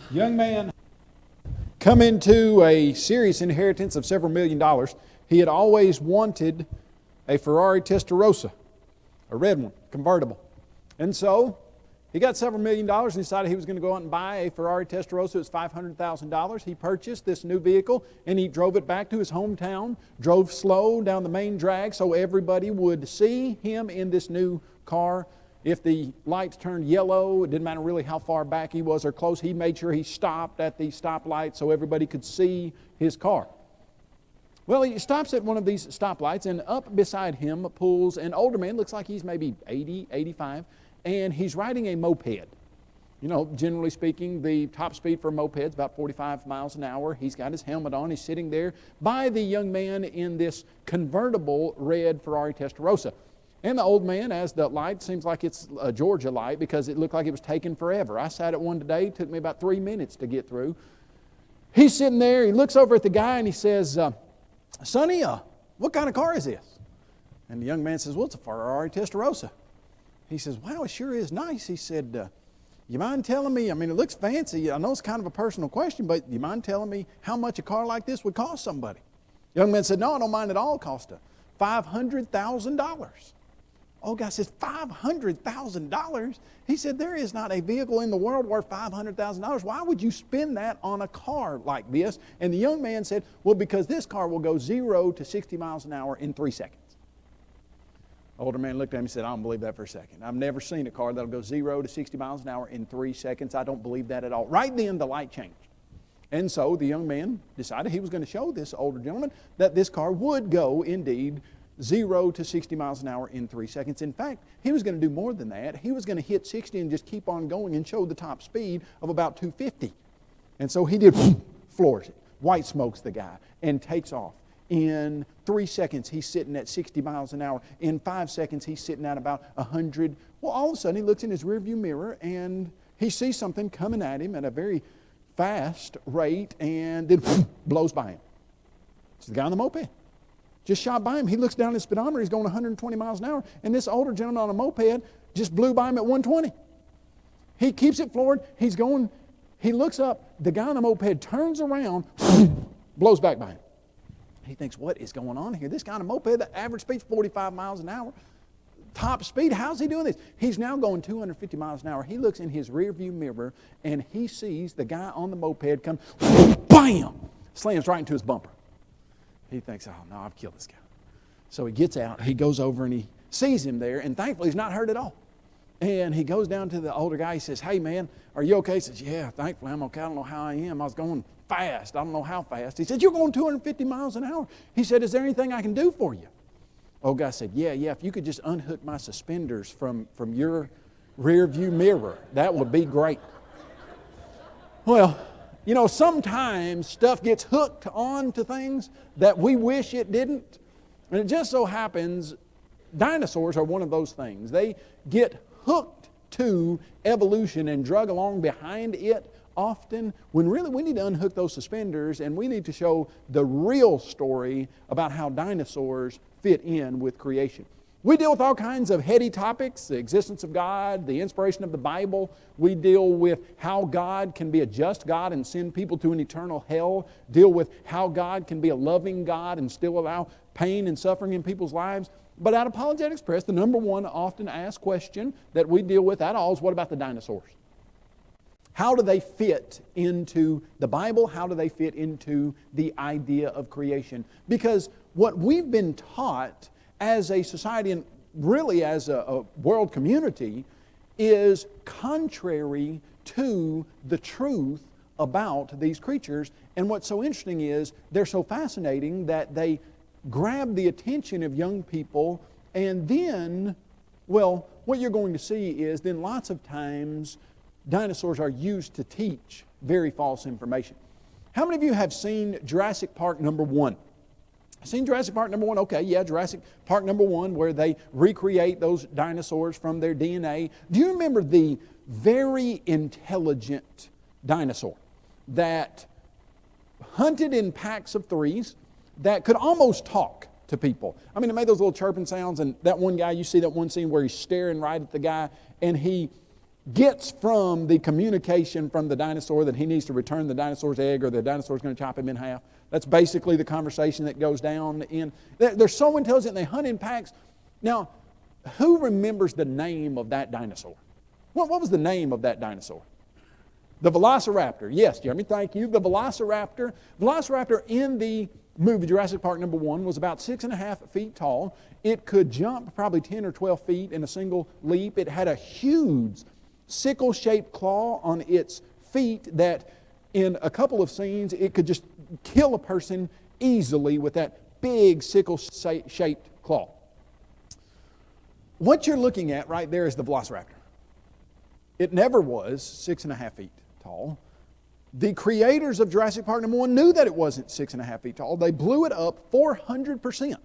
Young man come into a serious inheritance of several $1,000,000. He had always wanted a Ferrari Testarossa, a red one, convertible. And so he got several $1,000,000 and decided he was going to go out and buy a Ferrari Testarossa. It was $500,000. He purchased this new vehicle and he drove it back to his hometown, drove slow down the main drag so everybody would see him in this new car. If the lights turned yellow, it didn't matter really how far back he was or close, he made sure he stopped at the stoplight so everybody could see his car. Well, he stops at one of these stoplights, and up beside him pulls an older man, looks like he's maybe 80, 85, and he's riding a moped. You know, generally speaking, the top speed for a moped is about 45 miles an hour. He's got his helmet on. He's sitting there by the young man in this convertible red Ferrari Testarossa. And the old man, as the light, seems like it's a Georgia light because it looked like it was taking forever. I sat at one today. It took me about 3 minutes to get through. He's sitting there. He looks over at the guy and he says, Sonny, what kind of car is this? And the young man says, well, it's a Ferrari Testarossa. He says, wow, it sure is nice. He said, you mind telling me, I mean, it looks fancy. I know it's kind of a personal question, but you mind telling me how much a car like this would cost somebody? The young man said, no, I don't mind at all. It cost $500,000. Old guy says, $500,000? He said, there is not a vehicle in the world worth $500,000. Why would you spend that on a car like this? And the young man said, well, because this car will go 0 to 60 miles an hour in 3 seconds. Older man looked at him and said, I don't believe that for a second. I've never seen a car that'll go 0 to 60 miles an hour in 3 seconds. I don't believe that at all. Right then, the light changed. And so the young man decided he was going to show this older gentleman that this car would go, indeed, 0 to 60 miles an hour in 3 seconds. In fact, he was going to do more than that. He was going to hit 60 and just keep on going and show the top speed of about 250. And so he did, floors it, white smokes the guy, and takes off. In 3 seconds, he's sitting at 60 miles an hour. In 5 seconds, he's sitting at about 100. Well, all of a sudden, he looks in his rearview mirror, and he sees something coming at him at a very fast rate, and then blows by him. It's the guy on the moped. Just shot by him. He looks down at his speedometer. He's going 120 miles an hour. And this older gentleman on a moped just blew by him at 120. He keeps it floored. He's going. He looks up. The guy on the moped turns around, blows back by him. He thinks, what is going on here? This guy on a moped, the average speed's 45 miles an hour. Top speed, how's he doing this? He's now going 250 miles an hour. He looks in his rearview mirror, and he sees the guy on the moped come, bam, slams right into his bumper. He thinks, oh, no, I've killed this guy. So he gets out, he goes over and he sees him there, and thankfully he's not hurt at all. And he goes down to the older guy. He says, hey, man, are you okay? He says, yeah, thankfully I'm okay. I don't know how I am. I was going fast. I don't know how fast. He said, you're going 250 miles an hour. He said, is there anything I can do for you? Old guy said, yeah, if you could just unhook my suspenders from your rear view mirror, that would be great. Well, you know, sometimes stuff gets hooked on to things that we wish it didn't. And it just so happens dinosaurs are one of those things. They get hooked to evolution and drug along behind it often, when really we need to unhook those suspenders and we need to show the real story about how dinosaurs fit in with creation. We deal with all kinds of heady topics, the existence of God, the inspiration of the Bible. We deal with how God can be a just God and send people to an eternal hell. Deal with how God can be a loving God and still allow pain and suffering in people's lives. But at Apologetics Press, the number one often asked question that we deal with at all is, what about the dinosaurs? How do they fit into the Bible? How do they fit into the idea of creation? Because what we've been taught as a society and really as a world community is contrary to the truth about these creatures. And what's so interesting is they're so fascinating that they grab the attention of young people, and then, well, what you're going to see is then lots of times dinosaurs are used to teach very false information. How many of you have seen Jurassic Park #1? Seen Jurassic Park #1? Okay, yeah, Jurassic Park #1, where they recreate those dinosaurs from their DNA. Do you remember the very intelligent dinosaur that hunted in packs of threes, that could almost talk to people? I mean, it made those little chirping sounds, and that one guy, you see that one scene where he's staring right at the guy, and he gets from the communication from the dinosaur that he needs to return the dinosaur's egg or the dinosaur's going to chop him in half. That's basically the conversation that goes down in. They're so intelligent, they hunt in packs. Now, who remembers the name of that dinosaur? What was the name of that dinosaur? The Velociraptor. Yes, Jeremy, thank you. The Velociraptor. Velociraptor in the movie Jurassic Park #1 was about 6.5 feet tall. It could jump probably 10 or 12 feet in a single leap. It had a huge sickle-shaped claw on its feet that in a couple of scenes it could just kill a person easily with that big sickle-shaped claw. What you're looking at right there is the Velociraptor. It never was 6.5 feet tall. The creators of Jurassic Park #1 knew that it wasn't 6.5 feet tall. They blew it up 400%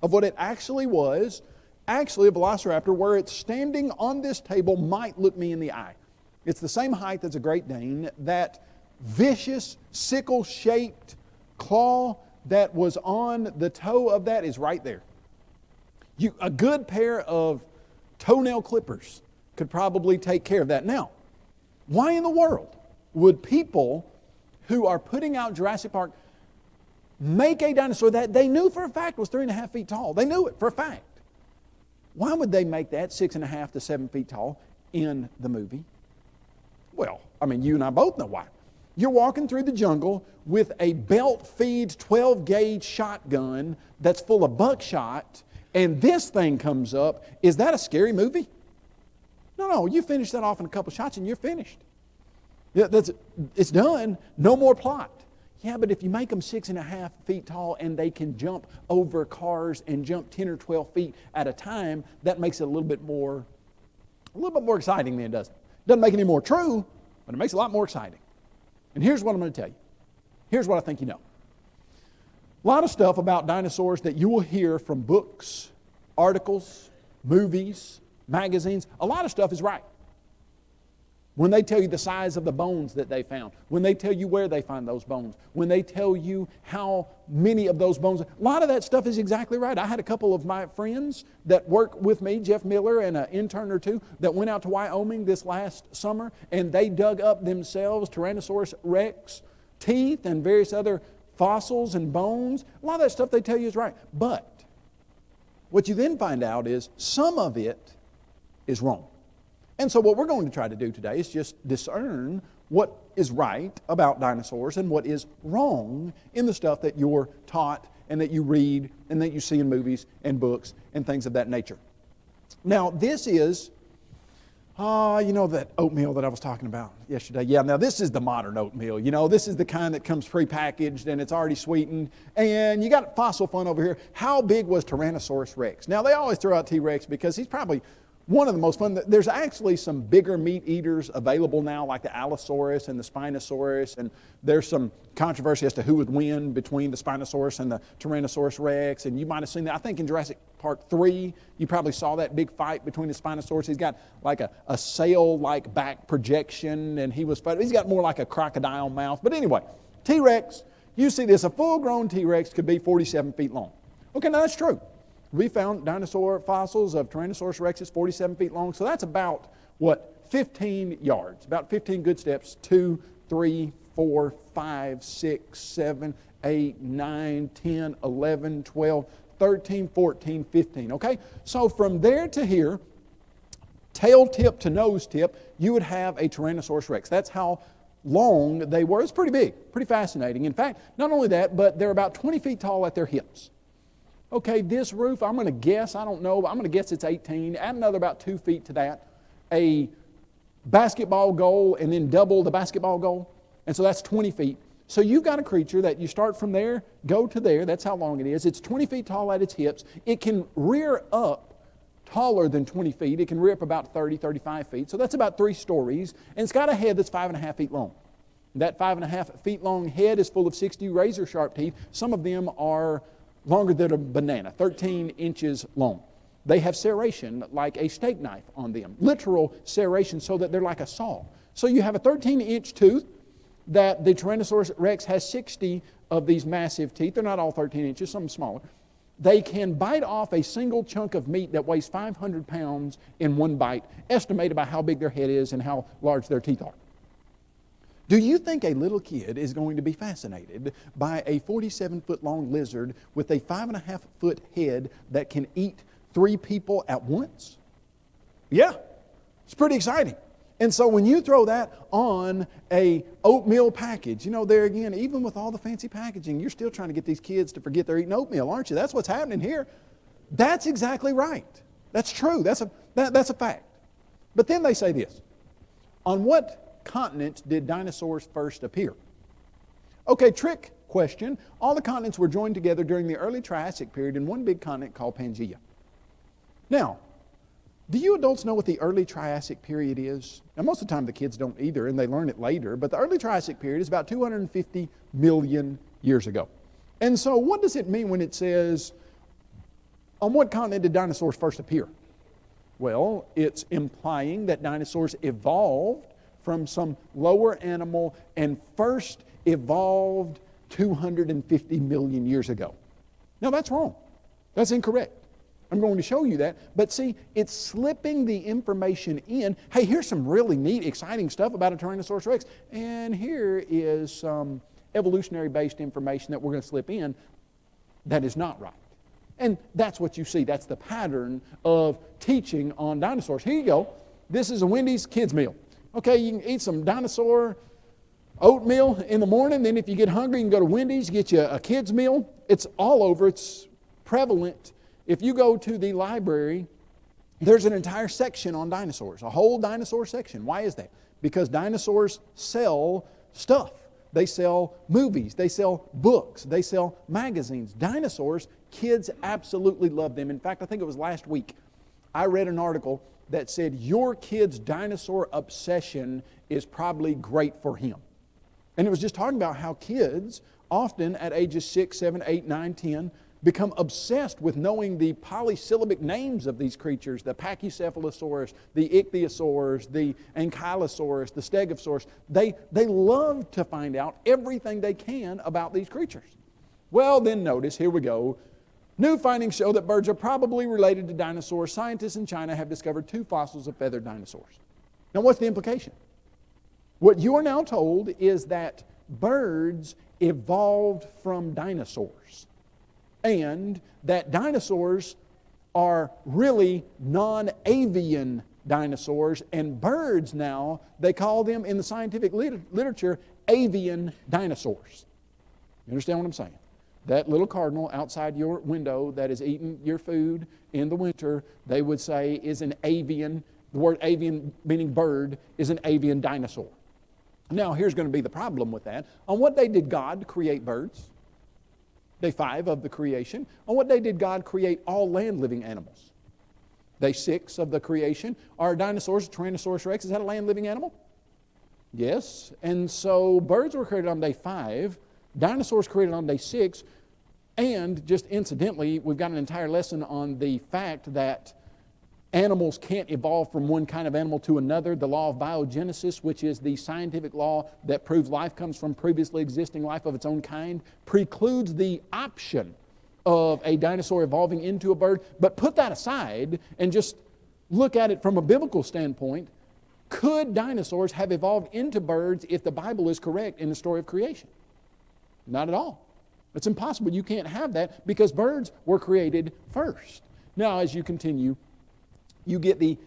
of what it actually was. Actually, a Velociraptor, where it's standing on this table, might look me in the eye. It's the same height as a Great Dane. That vicious, sickle-shaped claw that was on the toe of that is right there. A good pair of toenail clippers could probably take care of that. Now, why in the world would people who are putting out Jurassic Park make a dinosaur that they knew for a fact was 3.5 feet tall? They knew it for a fact. Why would they make that 6.5 to 7 feet tall in the movie? Well, I mean, you and I both know why. You're walking through the jungle with a belt-feed 12-gauge shotgun that's full of buckshot, and this thing comes up. Is that a scary movie? No, you finish that off in a couple shots and you're finished. It's done. No more plot. Yeah, but if you make them 6.5 feet tall and they can jump over cars and jump 10 or 12 feet at a time, that makes it a little bit more exciting than it doesn't. Doesn't make it any more true, but it makes it a lot more exciting. And here's what I'm going to tell you. Here's what I think you know. A lot of stuff about dinosaurs that you will hear from books, articles, movies, magazines, a lot of stuff is right. When they tell you the size of the bones that they found, when they tell you where they find those bones, when they tell you how many of those bones, a lot of that stuff is exactly right. I had a couple of my friends that work with me, Jeff Miller and an intern or two, that went out to Wyoming this last summer, and they dug up themselves Tyrannosaurus rex teeth and various other fossils and bones. A lot of that stuff they tell you is right. But what you then find out is some of it is wrong. And so what we're going to try to do today is just discern what is right about dinosaurs and what is wrong in the stuff that you're taught and that you read and that you see in movies and books and things of that nature. Now, this is, that oatmeal that I was talking about yesterday. Yeah, now this is the modern oatmeal. This is the kind that comes pre-packaged and it's already sweetened. And you got fossil fun over here. How big was Tyrannosaurus rex? Now, they always throw out T-Rex because he's probably one of the most fun. There's actually some bigger meat eaters available now, like the Allosaurus and the Spinosaurus, and there's some controversy as to who would win between the Spinosaurus and the Tyrannosaurus rex, and you might have seen that. I think in Jurassic Park 3, you probably saw that big fight between the Spinosaurus. He's got like a sail-like back projection, and he's got more like a crocodile mouth. But anyway, T-Rex, you see this, a full-grown T-Rex could be 47 feet long. Okay, now that's true. We found dinosaur fossils of Tyrannosaurus rexes 47 feet long. So that's about, 15 yards. About 15 good steps. 2, 3, 4, 5, 6, 7, 8, 9, 10, 11, 12, 13, 14, 15. Okay? So from there to here, tail tip to nose tip, you would have a Tyrannosaurus rex. That's how long they were. It's pretty big. Pretty fascinating. In fact, not only that, but they're about 20 feet tall at their hips. Okay, this roof, I'm going to guess, I don't know, but I'm going to guess it's 18. Add another about 2 feet to that. A basketball goal and then double the basketball goal. And so that's 20 feet. So you've got a creature that you start from there, go to there. That's how long it is. It's 20 feet tall at its hips. It can rear up taller than 20 feet. It can rear up about 30, 35 feet. So that's about 3 stories. And it's got a head that's 5.5 feet long. That 5.5 feet long head is full of 60 razor sharp teeth. Some of them are longer than a banana, 13 inches long. They have serration like a steak knife on them, literal serration so that they're like a saw. So you have a 13-inch tooth that the Tyrannosaurus rex has 60 of these massive teeth. They're not all 13 inches, some smaller. they can bite off a single chunk of meat that weighs 500 pounds in one bite, estimated by how big their head is and how large their teeth are. Do you think a little kid is going to be fascinated by a 47-foot-long lizard with a 5.5-foot head that can eat 3 people at once? Yeah, it's pretty exciting. And so when you throw that on a oatmeal package, there again, even with all the fancy packaging, you're still trying to get these kids to forget they're eating oatmeal, aren't you? That's what's happening here. That's exactly right. That's true. That's a fact. But then they say this. On what continents did dinosaurs first appear? Okay, trick question. All the continents were joined together during the early Triassic period in one big continent called Pangaea. Now, do you adults know what the early Triassic period is? Now, most of the time the kids don't either, and they learn it later, but the early Triassic period is about 250 million years ago. And so what does it mean when it says, on what continent did dinosaurs first appear? Well, it's implying that dinosaurs evolved from some lower animal and first evolved 250 million years ago. Now, that's wrong. That's incorrect. I'm going to show you that. But see, it's slipping the information in. Hey, here's some really neat, exciting stuff about a Tyrannosaurus Rex. And here is some evolutionary-based information that we're going to slip in that is not right. And that's what you see. That's the pattern of teaching on dinosaurs. Here you go. This is a Wendy's kids meal. Okay, you can eat some dinosaur oatmeal in the morning. Then if you get hungry, you can go to Wendy's, get you a kids meal. It's all over. It's prevalent. If you go to the library, there's an entire section on dinosaurs, a whole dinosaur section. Why is that? Because dinosaurs sell stuff. They sell movies. They sell books. They sell magazines. Dinosaurs, kids absolutely love them. In fact, I think it was last week, I read an article that said your kid's dinosaur obsession is probably great for him. And it was just talking about how kids, often at ages 6, 7, 8, 9, 10, become obsessed with knowing the polysyllabic names of these creatures, the Pachycephalosaurus, the Ichthyosaurs, the Ankylosaurus, the Stegosaurus. They love to find out everything they can about these creatures. Well, then notice, here we go. New findings show that birds are probably related to dinosaurs. Scientists in China have discovered 2 fossils of feathered dinosaurs. Now, what's the implication? What you are now told is that birds evolved from dinosaurs, and that dinosaurs are really non-avian dinosaurs, and birds now, they call them in the scientific literature avian dinosaurs. You understand what I'm saying? That little cardinal outside your window that is eating your food in the winter, they would say is an avian. The word avian, meaning bird, is an avian dinosaur. Now, here's going to be the problem with that. On what day did God create birds? Day 5 of the creation. On what day did God create all land-living animals? Day 6 of the creation. Are dinosaurs, Tyrannosaurus Rex, is that a land-living animal? Yes. And so birds were created on day 5. Dinosaurs created on day 6. And just incidentally, we've got an entire lesson on the fact that animals can't evolve from one kind of animal to another. The law of biogenesis, which is the scientific law that proves life comes from previously existing life of its own kind, precludes the option of a dinosaur evolving into a bird. But put that aside and just look at it from a biblical standpoint. Could dinosaurs have evolved into birds if the Bible is correct in the story of creation? Not at all. It's impossible. You can't have that because birds were created first. Now, as you continue, you get the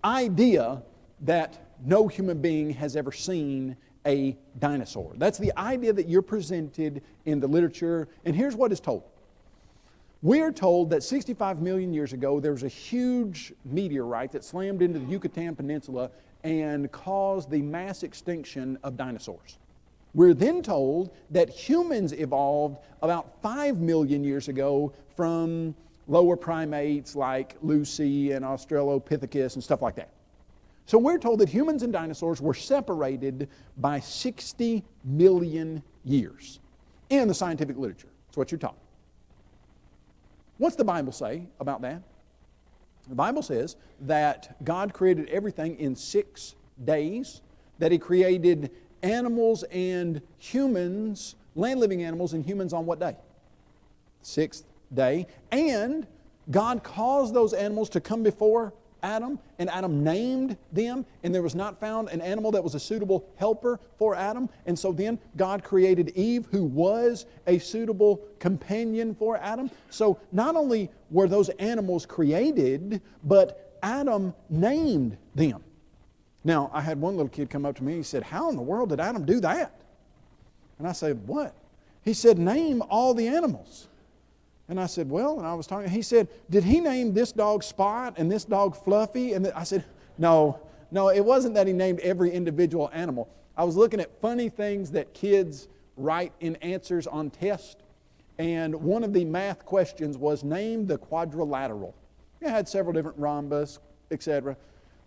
idea that no human being has ever seen a dinosaur. That's the idea that you're presented in the literature. And here's what is told. We're told that 65 million years ago, there was a huge meteorite that slammed into the Yucatan Peninsula and caused the mass extinction of dinosaurs. We're then told that humans evolved about 5 million years ago from lower primates like Lucy and Australopithecus and stuff like that. So we're told that humans and dinosaurs were separated by 60 million years in the scientific literature. That's what you're taught. What's the Bible say about that? The Bible says that God created everything in 6 days, that He created animals and humans, land-living animals and humans on what day? 6th day. And God caused those animals to come before Adam, and Adam named them, and there was not found an animal that was a suitable helper for Adam. And so then God created Eve, who was a suitable companion for Adam. So not only were those animals created, but Adam named them. Now, I had one little kid come up to me and he said, "How in the world did Adam do that?" And I said, "What?" He said, "Name all the animals." And I said, "Well," and I was talking, he said, "Did he name this dog Spot and this dog Fluffy?" And I said, no, it wasn't that he named every individual animal. I was looking at funny things that kids write in answers on tests. And one of the math questions was, name the quadrilateral. It had several different rhombus, etc.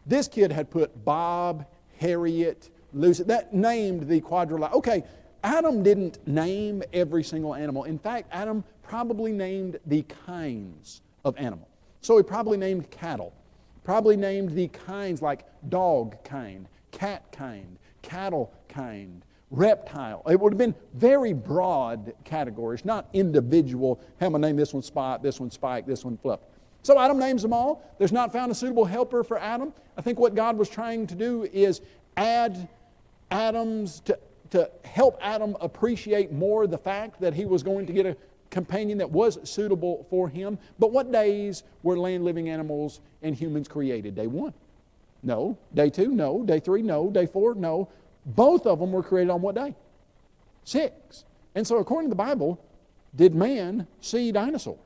This kid had put Bob, Harriet, Lucy. That named the quadrilateral. Okay, Adam didn't name every single animal. In fact, Adam probably named the kinds of animal. So he probably named cattle. Probably named the kinds like dog kind, cat kind, cattle kind, reptile. It would have been very broad categories, not individual. How am I name this one Spot, this one Spike, this one Fluff? So Adam names them all. There's not found a suitable helper for Adam. I think what God was trying to do is add Adam's to help Adam appreciate more the fact that he was going to get a companion that was suitable for him. But what days were land-living animals and humans created? Day 1? No. Day 2? No. Day 3? No. Day 4? No. Both of them were created on what day? 6. And so according to the Bible, did man see dinosaurs?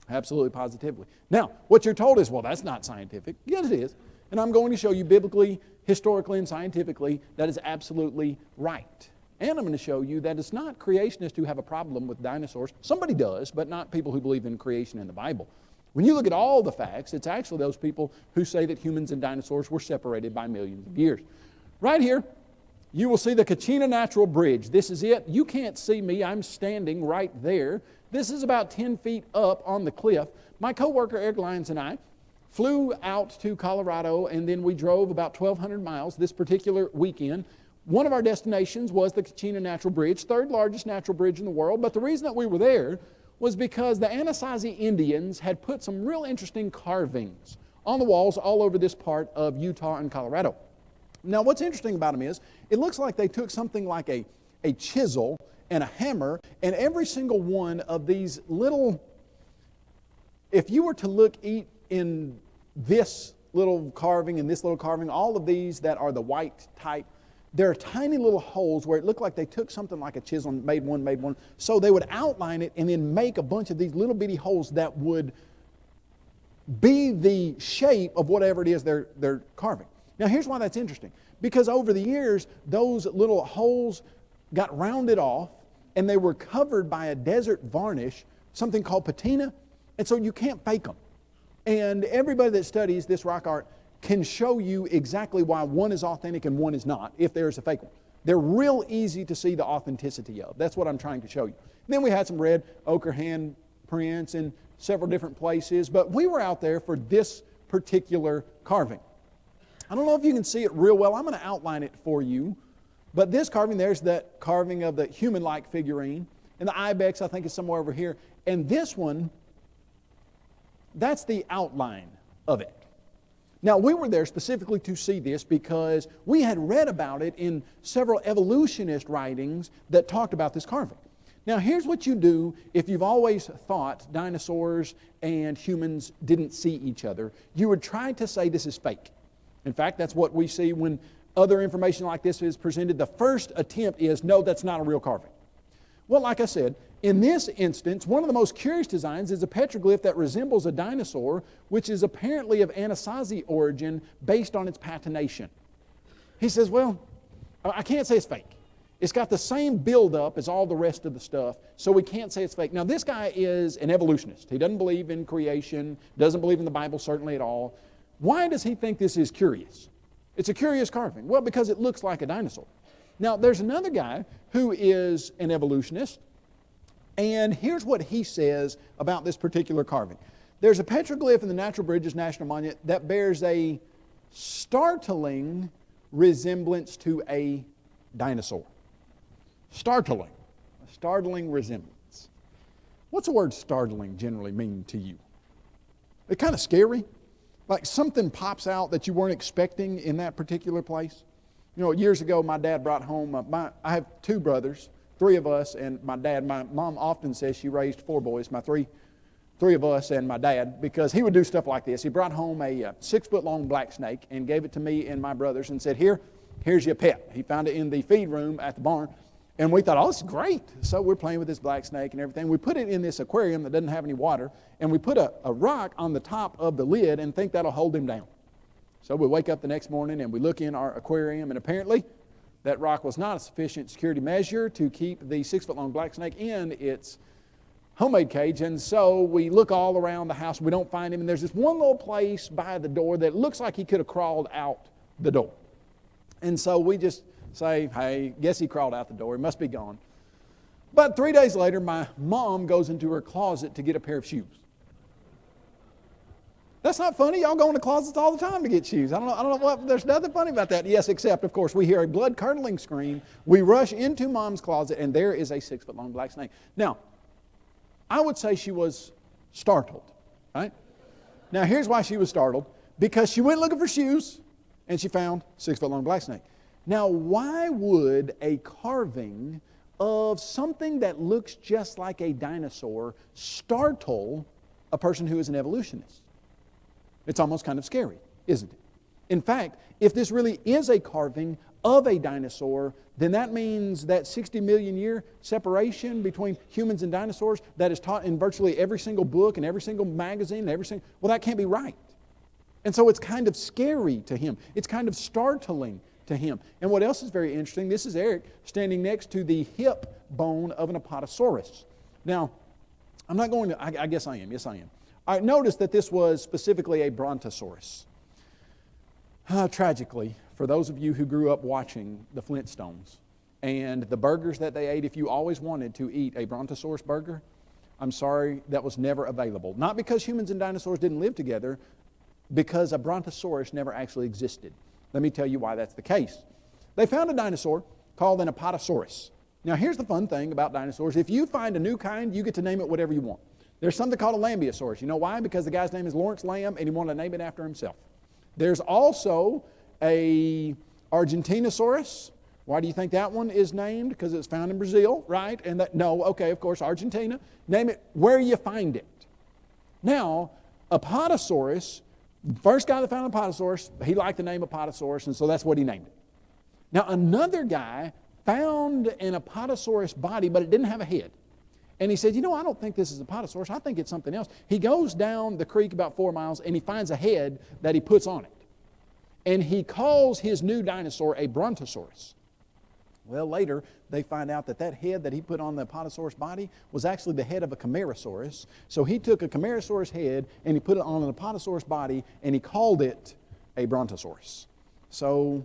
Absolutely, positively. Now, what you're told is, well, that's not scientific. Yes, it is. And I'm going to show you biblically, historically, and scientifically that is absolutely right. And I'm going to show you that it's not creationists who have a problem with dinosaurs. Somebody does, but not people who believe in creation in the Bible. When you look at all the facts, it's actually those people who say that humans and dinosaurs were separated by millions of years. Right here, you will see the Kachina Natural Bridge. This is it. You can't see me. I'm standing right there. This is about 10 feet up on the cliff. My coworker Eric Lyons and I flew out to Colorado, and then we drove about 1,200 miles this particular weekend. One of our destinations was the Kachina Natural Bridge, third largest natural bridge in the world. But the reason that we were there was because the Anasazi Indians had put some real interesting carvings on the walls all over this part of Utah and Colorado. Now, what's interesting about them is it looks like they took something like a chisel and a hammer, and every single one of these little, if you were to look in this little carving and this little carving, all of these that are the white type, there are tiny little holes where it looked like they took something like a chisel and made one. So they would outline it and then make a bunch of these little bitty holes that would be the shape of whatever it is they're carving. Now here's why that's interesting. Because over the years, those little holes got rounded off and they were covered by a desert varnish, something called patina, and so you can't fake them. And everybody that studies this rock art can show you exactly why one is authentic and one is not, if there's a fake one. They're real easy to see the authenticity of. That's what I'm trying to show you. Then we had some red ochre hand prints in several different places, but we were out there for this particular carving. I don't know if you can see it real well. I'm going to outline it for you. But this carving, there's that carving of the human-like figurine. And the ibex, I think, is somewhere over here. And this one, that's the outline of it. Now, we were there specifically to see this because we had read about it in several evolutionist writings that talked about this carving. Now, here's what you do if you've always thought dinosaurs and humans didn't see each other. You would try to say this is fake. In fact, that's what we see when other information like this is presented. The first attempt is, no, that's not a real carving. Well, like I said, in this instance, one of the most curious designs is a petroglyph that resembles a dinosaur, which is apparently of Anasazi origin based on its patination. He says, well, I can't say it's fake. It's got the same buildup as all the rest of the stuff, so we can't say it's fake. Now, this guy is an evolutionist. He doesn't believe in creation, doesn't believe in the Bible certainly at all. Why does he think this is curious? It's a curious carving. Well, because it looks like a dinosaur. Now, there's another guy who is an evolutionist, and here's what he says about this particular carving. There's a petroglyph in the Natural Bridges National Monument that bears a startling resemblance to a dinosaur. Startling. A startling resemblance. What's the word startling generally mean to you? It's kind of scary. Like something pops out that you weren't expecting in that particular place. You know, years ago, my dad brought home, I have two brothers, three of us, and my dad. My mom often says she raised four boys, three of us and my dad, because he would do stuff like this. He brought home a 6-foot-long black snake and gave it to me and my brothers and said, here's your pet. He found it in the feed room at the barn. And we thought, oh, this is great. So we're playing with this black snake and everything. We put it in this aquarium that doesn't have any water, and we put a rock on the top of the lid and think that'll hold him down. So we wake up the next morning and we look in our aquarium, and apparently that rock was not a sufficient security measure to keep the 6-foot-long black snake in its homemade cage. And so we look all around the house. We don't find him. And there's this one little place by the door that looks like he could have crawled out the door. And so we just say, hey, guess he crawled out the door. He must be gone. But 3 days later, my mom goes into her closet to get a pair of shoes. That's not funny. Y'all go into closets all the time to get shoes. I don't know what, there's nothing funny about that. Yes, except, of course, we hear a blood-curdling scream. We rush into Mom's closet, and there is a 6-foot-long black snake. Now, I would say she was startled, right? Now, here's why she was startled. Because she went looking for shoes, and she found 6-foot-long black snake. Now, why would a carving of something that looks just like a dinosaur startle a person who is an evolutionist? It's almost kind of scary, isn't it? In fact, if this really is a carving of a dinosaur, then that means that 60 million year separation between humans and dinosaurs that is taught in virtually every single book and every single magazine, well, that can't be right. And so it's kind of scary to him. It's kind of startling to him. And what else is very interesting, this is Eric standing next to the hip bone of an Apatosaurus. Now, I'm not going to, I guess I am. Yes, I am. All right, notice that this was specifically a Brontosaurus. Tragically, for those of you who grew up watching the Flintstones and the burgers that they ate, if you always wanted to eat a Brontosaurus burger, I'm sorry, that was never available. Not because humans and dinosaurs didn't live together, because a Brontosaurus never actually existed. Let me tell you why that's the case. They found a dinosaur called an Apatosaurus. Now, here's the fun thing about dinosaurs. If you find a new kind, you get to name it whatever you want. There's something called a Lambeosaurus. You know why? Because the guy's name is Lawrence Lamb, and he wanted to name it after himself. There's also a Argentinosaurus. Why do you think that one is named? Because it's found in Brazil, right? And no, okay, of course, Argentina. Name it where you find it. Now, Apatosaurus, the first guy that found Apatosaurus, he liked the name Apatosaurus, and so that's what he named it. Now, another guy found an Apatosaurus body, but it didn't have a head. And he said, I don't think this is a Apatosaurus. I think it's something else. He goes down the creek about 4 miles, and he finds a head that he puts on it. And he calls his new dinosaur a Brontosaurus. Well, later, they find out that that head that he put on the Apatosaurus body was actually the head of a Camarasaurus. So he took a Camarasaurus head, and he put it on an Apatosaurus body, and he called it a Brontosaurus. So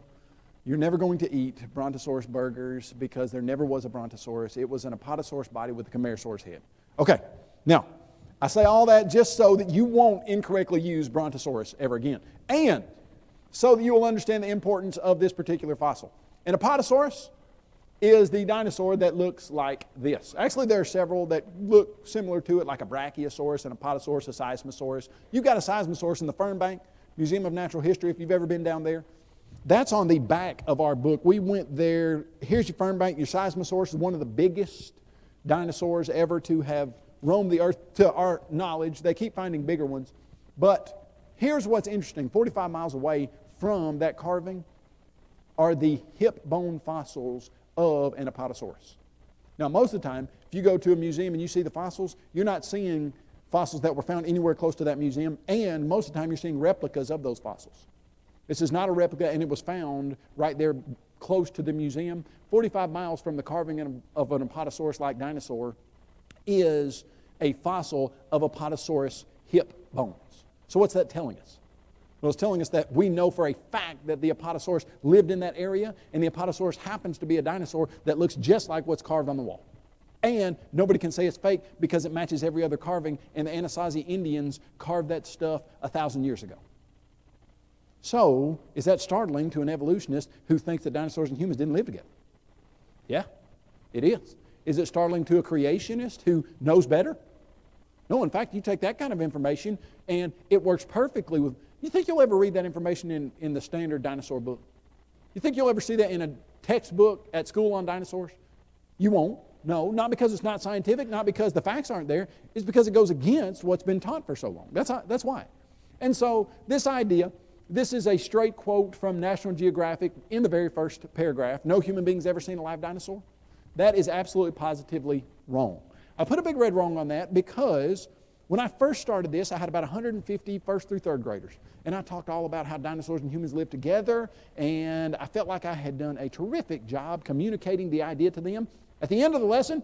you're never going to eat Brontosaurus burgers because there never was a Brontosaurus. It was an Apatosaurus body with a Camarasaurus head. Okay, now, I say all that just so that you won't incorrectly use Brontosaurus ever again. And so that you will understand the importance of this particular fossil. An Apatosaurus is the dinosaur that looks like this. Actually, there are several that look similar to it, like a Brachiosaurus, an Apatosaurus, a Seismosaurus. You've got a Seismosaurus in the Fernbank Museum of Natural History, if you've ever been down there. That's on the back of our book. We went there. Here's your Fernbank. Your Seismosaurus is one of the biggest dinosaurs ever to have roamed the earth, to our knowledge. They keep finding bigger ones. But here's what's interesting. 45 miles away from that carving are the hip bone fossils of an Apatosaurus. Now, most of the time, if you go to a museum and you see the fossils, you're not seeing fossils that were found anywhere close to that museum, and most of the time you're seeing replicas of those fossils. This is not a replica, and it was found right there close to the museum. 45 miles from the carving of an Apatosaurus-like dinosaur is a fossil of Apatosaurus hip bones. So what's that telling us? Well, it's telling us that we know for a fact that the Apatosaurus lived in that area, and the Apatosaurus happens to be a dinosaur that looks just like what's carved on the wall. And nobody can say it's fake because it matches every other carving, and the Anasazi Indians carved that stuff 1,000 years ago. So, is that startling to an evolutionist who thinks that dinosaurs and humans didn't live together? Yeah, it is. Is it startling to a creationist who knows better? No, in fact, you take that kind of information and it works perfectly with... You think you'll ever read that information in the standard dinosaur book? You think you'll ever see that in a textbook at school on dinosaurs? You won't. No, not because it's not scientific, not because the facts aren't there. It's because it goes against what's been taught for so long. That's why. And so this idea, this is a straight quote from National Geographic in the very first paragraph. No human being's ever seen a live dinosaur. That is absolutely positively wrong. I put a big red wrong on that because when I first started this, I had about 150 first through third graders. And I talked all about how dinosaurs and humans live together, and I felt like I had done a terrific job communicating the idea to them. At the end of the lesson,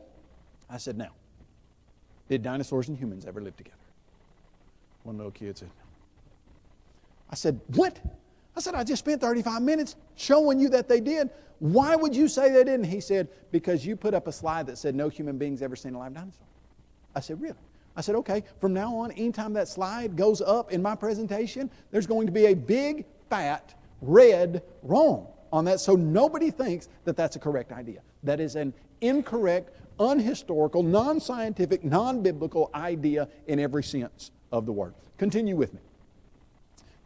I said, now, did dinosaurs and humans ever live together? One little kid said, no. I said, what? I said, I just spent 35 minutes showing you that they did. Why would you say they didn't? He said, because you put up a slide that said no human being's ever seen a live dinosaur. I said, really? I said, okay, from now on, anytime that slide goes up in my presentation, there's going to be a big, fat, red wrong on that, so nobody thinks that that's a correct idea. That is an incorrect, unhistorical, non-scientific, non-biblical idea in every sense of the word. Continue with me.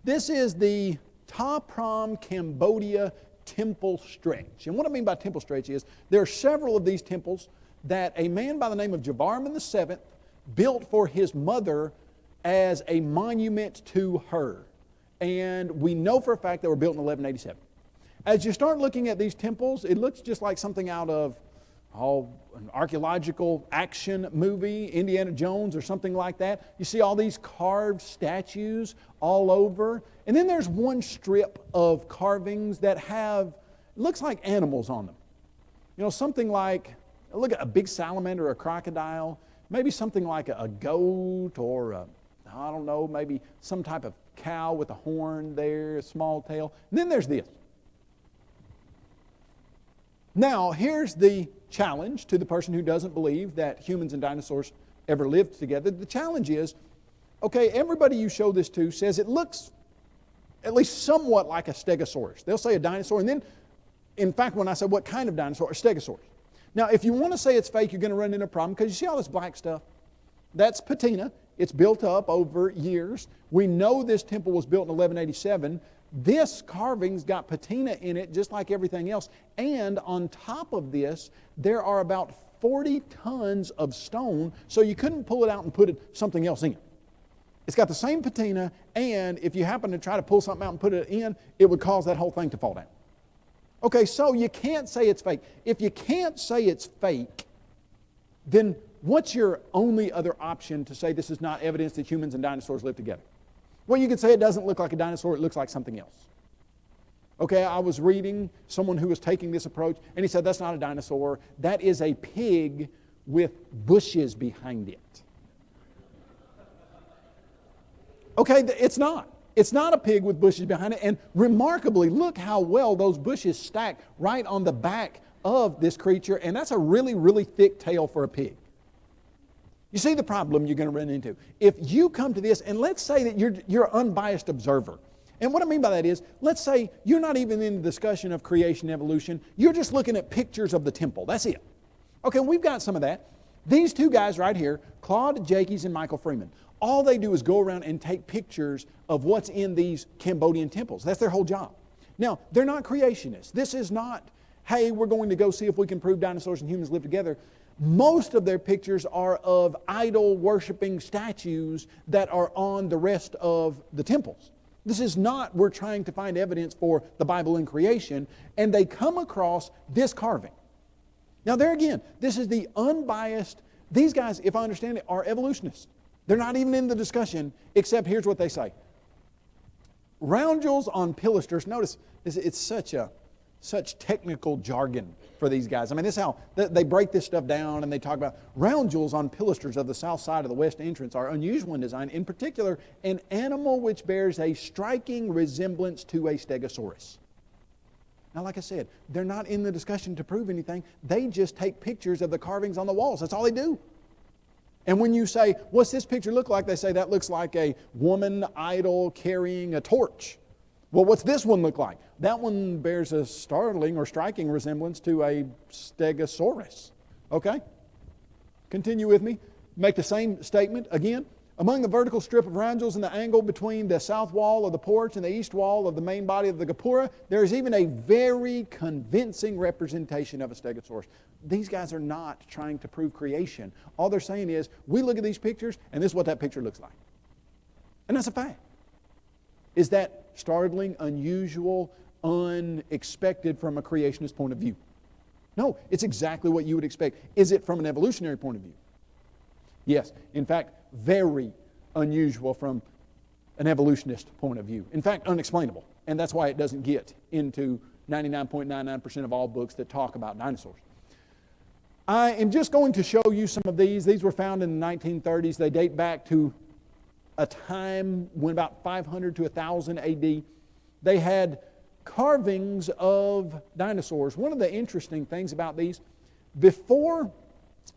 This is the Ta Prohm, Cambodia temple stretch. And what I mean by temple stretch is there are several of these temples that a man by the name of Javarman VII built for his mother as a monument to her. And we know for a fact they were built in 1187. As you start looking at these temples, it looks just like something out of an archaeological action movie, Indiana Jones or something like that. You see all these carved statues all over. And then there's one strip of carvings that have, it looks like animals on them. You know, something like, look at a big salamander or a crocodile, maybe something like a goat or I don't know, maybe some type of cow with a horn there, a small tail. And then there's this. Now, here's the challenge to the person who doesn't believe that humans and dinosaurs ever lived together. The challenge is, okay, everybody you show this to says it looks at least somewhat like a stegosaurus. They'll say a dinosaur, and then, in fact, when I say what kind of dinosaur, a stegosaurus. Now, if you want to say it's fake, you're going to run into a problem because you see all this black stuff? That's patina. It's built up over years. We know this temple was built in 1187. This carving's got patina in it just like everything else. And on top of this, there are about 40 tons of stone, so you couldn't pull it out and put something else in. It's got the same patina, and if you happen to try to pull something out and put it in, it would cause that whole thing to fall down. Okay, so you can't say it's fake. If you can't say it's fake, then what's your only other option to say this is not evidence that humans and dinosaurs live together? Well, you could say it doesn't look like a dinosaur, it looks like something else. Okay, I was reading someone who was taking this approach, and he said that's not a dinosaur, that is a pig with bushes behind it. Okay, it's not. It's not a pig with bushes behind it, and remarkably, look how well those bushes stack right on the back of this creature, and that's a really, really thick tail for a pig. You see the problem you're going to run into. If you come to this, and let's say that you're an unbiased observer, and what I mean by that is, let's say you're not even in the discussion of creation, evolution, you're just looking at pictures of the temple, that's it. Okay, we've got some of that. These two guys right here, Claude Jakes and Michael Freeman, all they do is go around and take pictures of what's in these Cambodian temples. That's their whole job. Now, they're not creationists. This is not, hey, we're going to go see if we can prove dinosaurs and humans live together. Most of their pictures are of idol-worshiping statues that are on the rest of the temples. This is not, we're trying to find evidence for the Bible and creation, and they come across this carving. Now there again, this is the unbiased, these guys, if I understand it, are evolutionists. They're not even in the discussion, except here's what they say. Roundels on pilasters, notice it's such technical jargon for these guys. I mean, this is how they break this stuff down, and they talk about roundels on pilasters of the south side of the west entrance are unusual in design, in particular an animal which bears a striking resemblance to a stegosaurus. Now, like I said, they're not in the discussion to prove anything. They just take pictures of the carvings on the walls. That's all they do. And when you say, what's this picture look like? They say that looks like a woman idol carrying a torch. Well, what's this one look like? That one bears a startling or striking resemblance to a stegosaurus. Okay? Continue with me. make the same statement again. Among the vertical strip of rangels in the angle between the south wall of the porch and the east wall of the main body of the Gapura, there is even a very convincing representation of a stegosaurus. These guys are not trying to prove creation. All they're saying is, we look at these pictures, and this is what that picture looks like. And that's a fact. Is that startling, unusual, unexpected from a creationist point of view? No, it's exactly what you would expect. Is it from an evolutionary point of view? Yes. In fact, very unusual from an evolutionist point of view. In fact, unexplainable. And that's why it doesn't get into 99.99% of all books that talk about dinosaurs. I am just going to show you some of these. These were found in the 1930s. They date back to a time when about 500 to 1000 AD. They had carvings of dinosaurs. One of the interesting things about these, before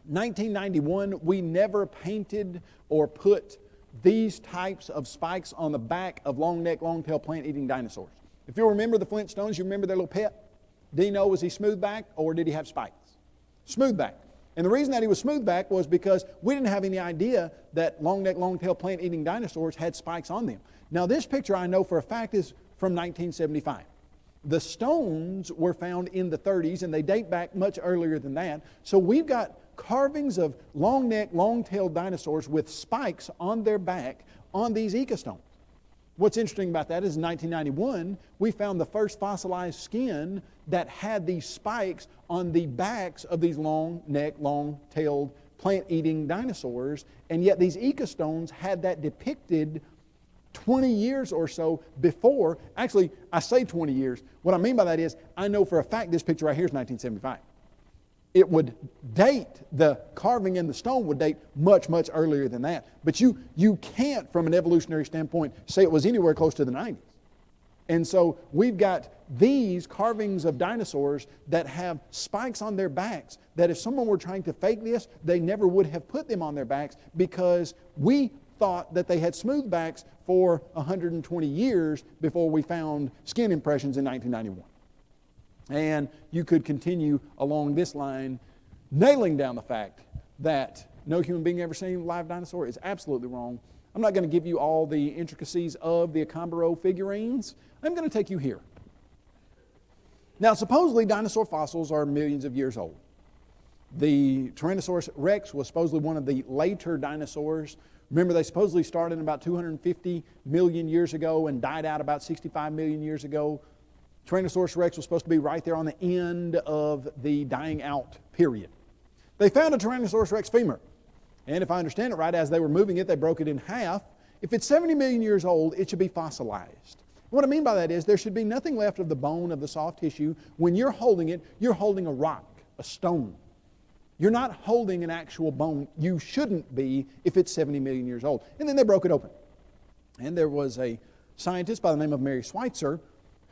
1991, we never painted or put these types of spikes on the back of long-neck, long-tailed plant-eating dinosaurs. If you remember the Flintstones, you remember their little pet? Dino, was he smoothback or did he have spikes? Smoothback. And the reason that he was smoothback was because we didn't have any idea that long-neck, long-tailed plant-eating dinosaurs had spikes on them. Now this picture I know for a fact is from 1975. The stones were found in the 30s and they date back much earlier than that. So we've got carvings of long-necked, long-tailed dinosaurs with spikes on their back on these ecostones. What's interesting about that is in 1991, we found the first fossilized skin that had these spikes on the backs of these long-necked, long-tailed, plant-eating dinosaurs, and yet these ecostones had that depicted 20 years or so before. Actually, I say 20 years. What I mean by that is, I know for a fact this picture right here is 1975. It would date, the carving in the stone would date much, much earlier than that. But you can't, from an evolutionary standpoint, say it was anywhere close to the 90s. And so we've got these carvings of dinosaurs that have spikes on their backs, that if someone were trying to fake this, they never would have put them on their backs, because we thought that they had smooth backs for 120 years before we found skin impressions in 1991. And you could continue along this line, nailing down the fact that no human being ever seen a live dinosaur is absolutely wrong. I'm not going to give you all the intricacies of the Acambaro figurines. I'm going to take you here. Now, supposedly dinosaur fossils are millions of years old. The Tyrannosaurus rex was supposedly one of the later dinosaurs. Remember, they supposedly started about 250 million years ago and died out about 65 million years ago. Tyrannosaurus rex was supposed to be right there on the end of the dying out period. They found a Tyrannosaurus rex femur. And if I understand it right, as they were moving it, they broke it in half. If it's 70 million years old, it should be fossilized. What I mean by that is there should be nothing left of the bone, of the soft tissue. When you're holding it, you're holding a rock, a stone. You're not holding an actual bone. You shouldn't be if it's 70 million years old. And then they broke it open. And there was a scientist by the name of Mary Schweitzer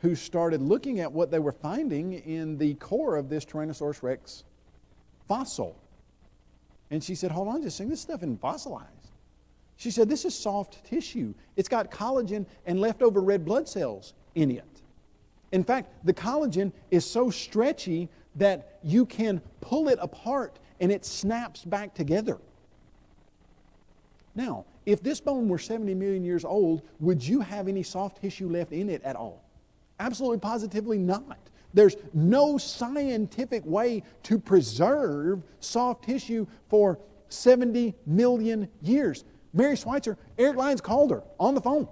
who started looking at what they were finding in the core of this Tyrannosaurus rex fossil. And she said, hold on just a second, this stuff isn't fossilized. She said, this is soft tissue. It's got collagen and leftover red blood cells in it. In fact, the collagen is so stretchy that you can pull it apart and it snaps back together. Now, if this bone were 70 million years old, would you have any soft tissue left in it at all? Absolutely positively not. There's no scientific way to preserve soft tissue for 70 million years. Mary Schweitzer, Eric Lyons called her on the phone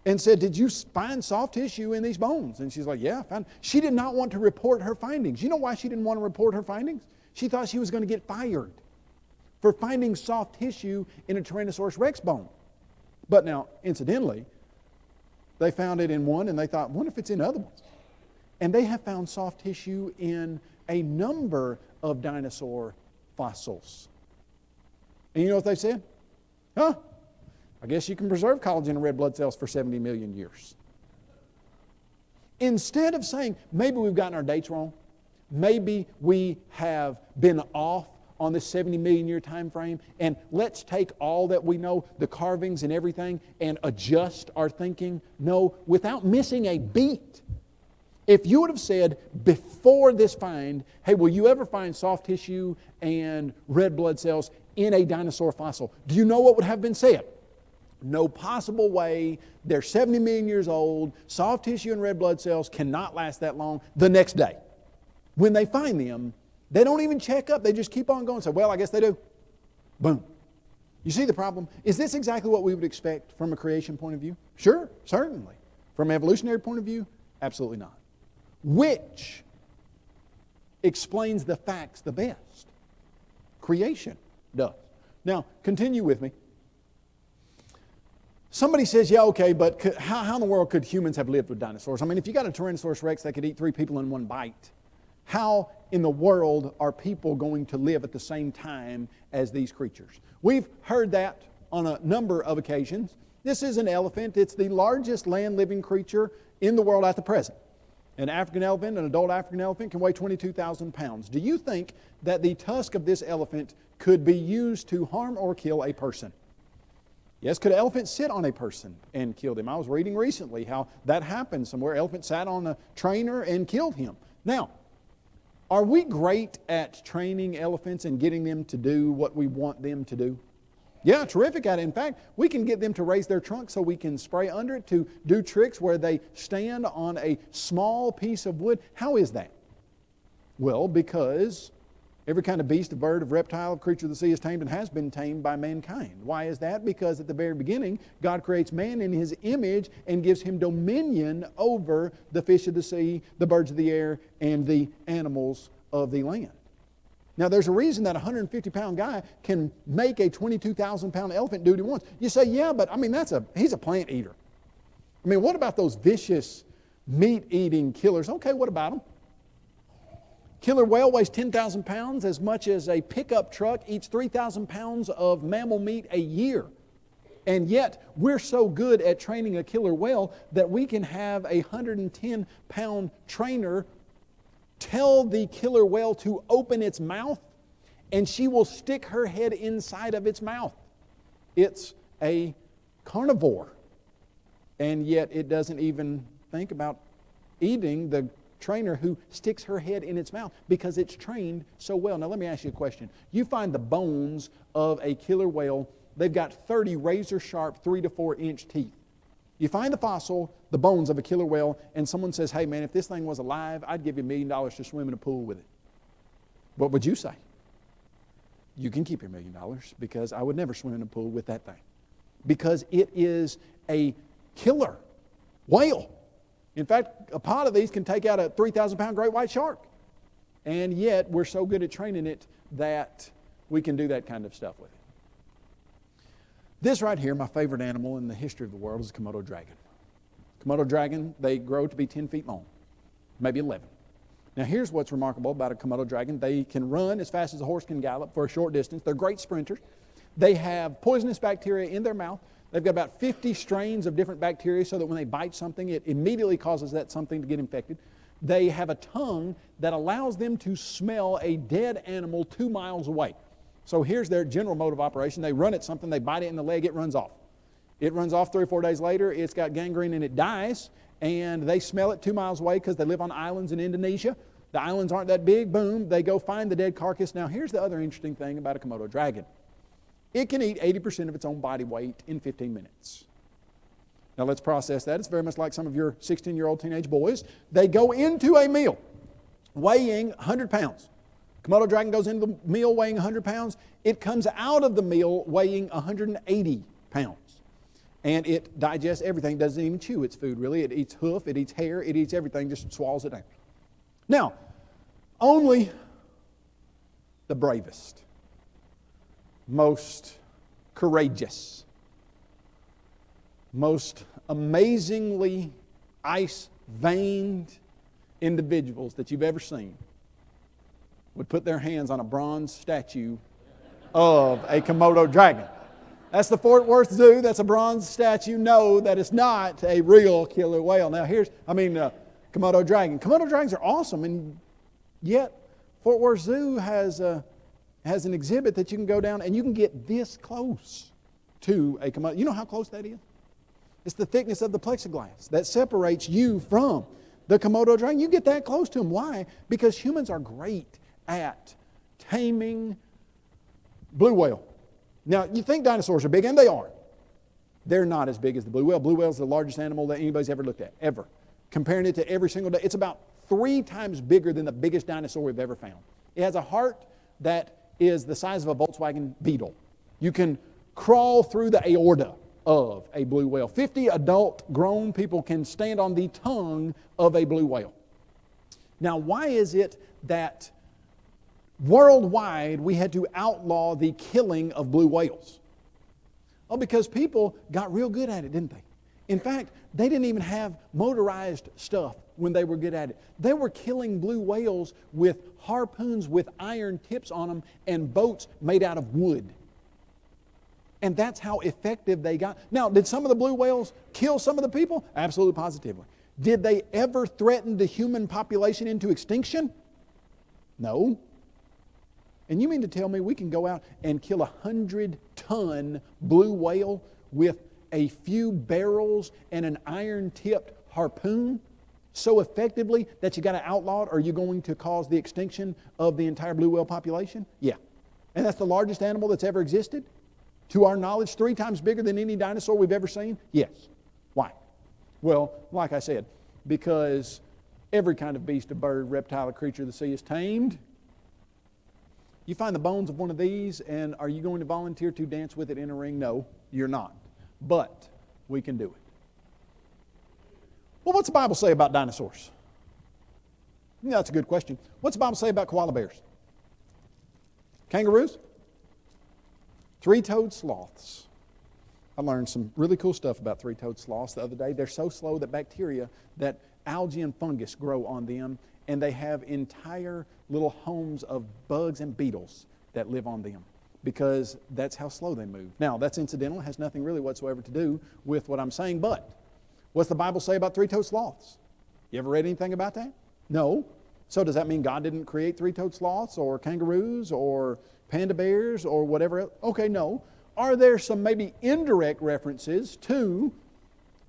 and said, did you find soft tissue in these bones? And she's like, yeah, I found. She did not want to report her findings. You know why she didn't want to report her findings? She thought she was going to get fired for finding soft tissue in a Tyrannosaurus rex bone. But now, incidentally, they found it in one and they thought, wonder if it's in other ones. And they have found soft tissue in a number of dinosaur fossils. And you know what they said? Huh? I guess you can preserve collagen and red blood cells for 70 million years. Instead of saying, maybe we've gotten our dates wrong, maybe we have been off on this 70 million year time frame, and let's take all that we know, the carvings and everything, and adjust our thinking. No, without missing a beat, If you would have said before this find, hey, will you ever find soft tissue and red blood cells in a dinosaur fossil? Do you know what would have been said? No possible way. They're 70 million years old. Soft tissue and red blood cells cannot last that long. The next day, when they find them, they don't even check up. They just keep on going and say, well, I guess they do. Boom. You see the problem? Is this exactly what we would expect from a creation point of view? Sure, certainly. From an evolutionary point of view, absolutely not. Which explains the facts the best? Creation does. Now, continue with me. Somebody says, yeah, okay, but how in the world could humans have lived with dinosaurs? I mean, if you got a Tyrannosaurus Rex that could eat 3 people in one bite, how in the world are people going to live at the same time as these creatures? We've heard that on a number of occasions. This is an elephant. It's the largest land-living creature in the world at the present. An African elephant, an adult African elephant, can weigh 22,000 pounds. Do you think that the tusk of this elephant could be used to harm or kill a person? Yes, could an elephant sit on a person and kill them? I was reading recently how that happened somewhere. An elephant sat on a trainer and killed him. Now, are we great at training elephants and getting them to do what we want them to do? Yeah, terrific at it. In fact, we can get them to raise their trunk so we can spray under it, to do tricks where they stand on a small piece of wood. How is that? Well, because every kind of beast, of bird, of reptile, of creature of the sea is tamed and has been tamed by mankind. Why is that? Because at the very beginning, God creates man in His image and gives him dominion over the fish of the sea, the birds of the air, and the animals of the land. Now, there's a reason that a 150-pound guy can make a 22,000-pound elephant do what he wants. You say, yeah, but I mean, he's a plant eater. I mean, what about those vicious meat-eating killers? Okay, what about them? Killer whale weighs 10,000 pounds, as much as a pickup truck eats 3,000 pounds of mammal meat a year. And yet, we're so good at training a killer whale that we can have a 110-pound trainer tell the killer whale to open its mouth, and she will stick her head inside of its mouth. It's a carnivore, and yet it doesn't even think about eating the trainer who sticks her head in its mouth because it's trained so well. Now let me ask you a question. You find the bones of a killer whale, they've got 30 razor-sharp 3 to 4 inch teeth. You find the fossil, the bones of a killer whale, and someone says, hey man, if this thing was alive, I'd give you $1 million to swim in a pool with it. What would you say? You can keep your $1 million because I would never swim in a pool with that thing. Because it is a killer whale. In fact, a pot of these can take out a 3,000-pound great white shark. And yet, we're so good at training it that we can do that kind of stuff with it. This right here, my favorite animal in the history of the world, is a Komodo dragon. Komodo dragon, they grow to be 10 feet long, maybe 11. Now here's what's remarkable about a Komodo dragon. They can run as fast as a horse can gallop for a short distance. They're great sprinters. They have poisonous bacteria in their mouth. They've got about 50 strains of different bacteria so that when they bite something, it immediately causes that something to get infected. They have a tongue that allows them to smell a dead animal 2 miles away. So here's their general mode of operation. They run at something, they bite it in the leg, it runs off. It runs off 3 or 4 days later, it's got gangrene and it dies, and they smell it 2 miles away because they live on islands in Indonesia. The islands aren't that big, boom, they go find the dead carcass. Now here's the other interesting thing about a Komodo dragon. It can eat 80% of its own body weight in 15 minutes. Now let's process that. It's very much like some of your 16-year-old teenage boys. They go into a meal weighing 100 pounds. Komodo dragon goes into the meal weighing 100 pounds. It comes out of the meal weighing 180 pounds. And it digests everything. It doesn't even chew its food, really. It eats hoof, it eats hair, it eats everything, just swallows it down. Now, only the bravest, most courageous, most amazingly ice-veined individuals that you've ever seen would put their hands on a bronze statue of a Komodo dragon. That's the Fort Worth Zoo. That's a bronze statue. No, that is not a real killer whale. Now Komodo dragon. Komodo dragons are awesome, and yet Fort Worth Zoo has an exhibit that you can go down and you can get this close to a Komodo. You know how close that is? It's the thickness of the plexiglass that separates you from The Komodo dragon, you get that close to them. Why? Because humans are great at taming blue whale. Now, you think dinosaurs are big, and they are. They're not as big as the blue whale. Blue whale is the largest animal that anybody's ever looked at, ever. Comparing it to every single day, it's about 3 times bigger than the biggest dinosaur we've ever found. It has a heart that is the size of a Volkswagen Beetle. You can crawl through the aorta of a blue whale. 50 adult grown people can stand on the tongue of a blue whale. Now, why is it that worldwide we had to outlaw the killing of blue whales? Well, because people got real good at it, didn't they? In fact, they didn't even have motorized stuff when they were good at it. They were killing blue whales with harpoons with iron tips on them and boats made out of wood. And that's how effective they got. Now, did some of the blue whales kill some of the people? Absolutely, positively. Did they ever threaten the human population into extinction? No. And you mean to tell me we can go out and kill 100-ton blue whale with a few barrels and an iron-tipped harpoon so effectively that you got to outlaw it, or are you going to cause the extinction of the entire blue whale population? Yeah. And that's the largest animal that's ever existed? To our knowledge, 3 times bigger than any dinosaur we've ever seen? Yes. Why? Well, like I said, because every kind of beast, a bird, reptile, a creature of the sea is tamed. You find the bones of one of these, and are you going to volunteer to dance with it in a ring? No, you're not. But we can do it. Well, what's the Bible say about dinosaurs? Yeah, that's a good question. What's the Bible say about koala bears? Kangaroos? 3-toed sloths. I learned some really cool stuff about 3-toed sloths the other day. They're so slow that bacteria, that algae and fungus grow on them, and they have entire little homes of bugs and beetles that live on them because that's how slow they move. Now, that's incidental. It has nothing really whatsoever to do with what I'm saying, but what's the Bible say about 3-toed sloths? You ever read anything about that? No. So does that mean God didn't create 3-toed sloths or kangaroos or panda bears or whatever else? Okay, no. Are there some maybe indirect references to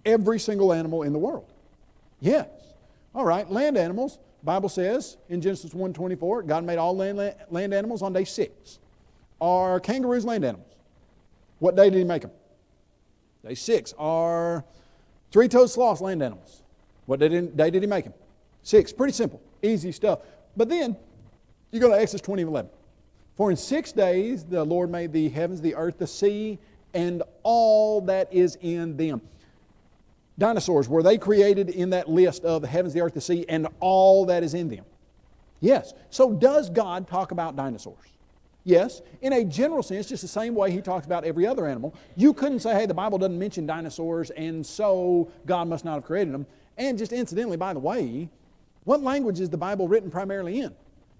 every single animal in the world? Yes. All right, land animals. Bible says in Genesis 1:24, God made all land animals on day 6. Are kangaroos land animals? What day did He make them? Day 6. Are 3-toed sloths land animals? What day did He make them? 6. Pretty simple. Easy stuff. But then, you go to Exodus 20:11. For in 6 days the Lord made the heavens, the earth, the sea, and all that is in them. Dinosaurs, were they created in that list of the heavens, the earth, the sea, and all that is in them? Yes. So does God talk about dinosaurs? Yes. In a general sense, just the same way He talks about every other animal. You couldn't say, hey, the Bible doesn't mention dinosaurs, and so God must not have created them. And just incidentally, by the way, what language is the Bible written primarily in?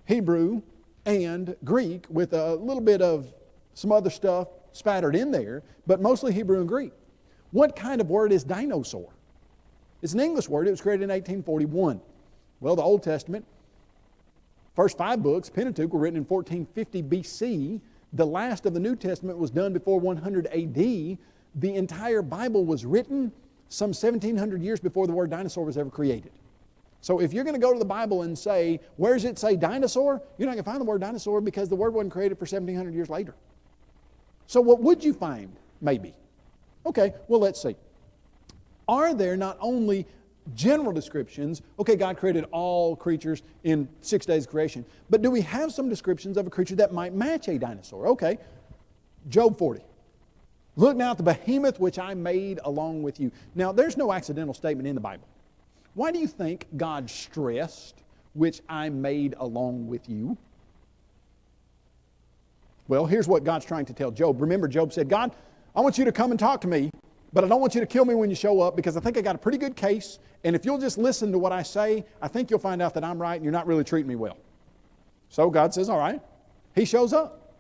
Hebrew and Greek, with a little bit of some other stuff spattered in there, but mostly Hebrew and Greek. What kind of word is dinosaur? It's an English word. It was created in 1841. Well, the Old Testament, first 5 books, Pentateuch, were written in 1450 BC. The last of the New Testament was done before 100 AD. The entire Bible was written some 1700 years before the word dinosaur was ever created. So if you're going to go to the Bible and say, where does it say dinosaur? You're not going to find the word dinosaur because the word wasn't created for 1700 years later. So what would you find, maybe? Okay, well, let's see. Are there not only general descriptions, okay, God created all creatures in 6 days of creation, but do we have some descriptions of a creature that might match a dinosaur? Okay, Job 40. Look now at the behemoth which I made along with you. Now, there's no accidental statement in the Bible. Why do you think God stressed, which I made along with you? Well, here's what God's trying to tell Job. Remember, Job said, God, I want you to come and talk to me, but I don't want you to kill me when you show up because I think I got a pretty good case, and if you'll just listen to what I say, I think you'll find out that I'm right and you're not really treating me well. So God says, all right. He shows up.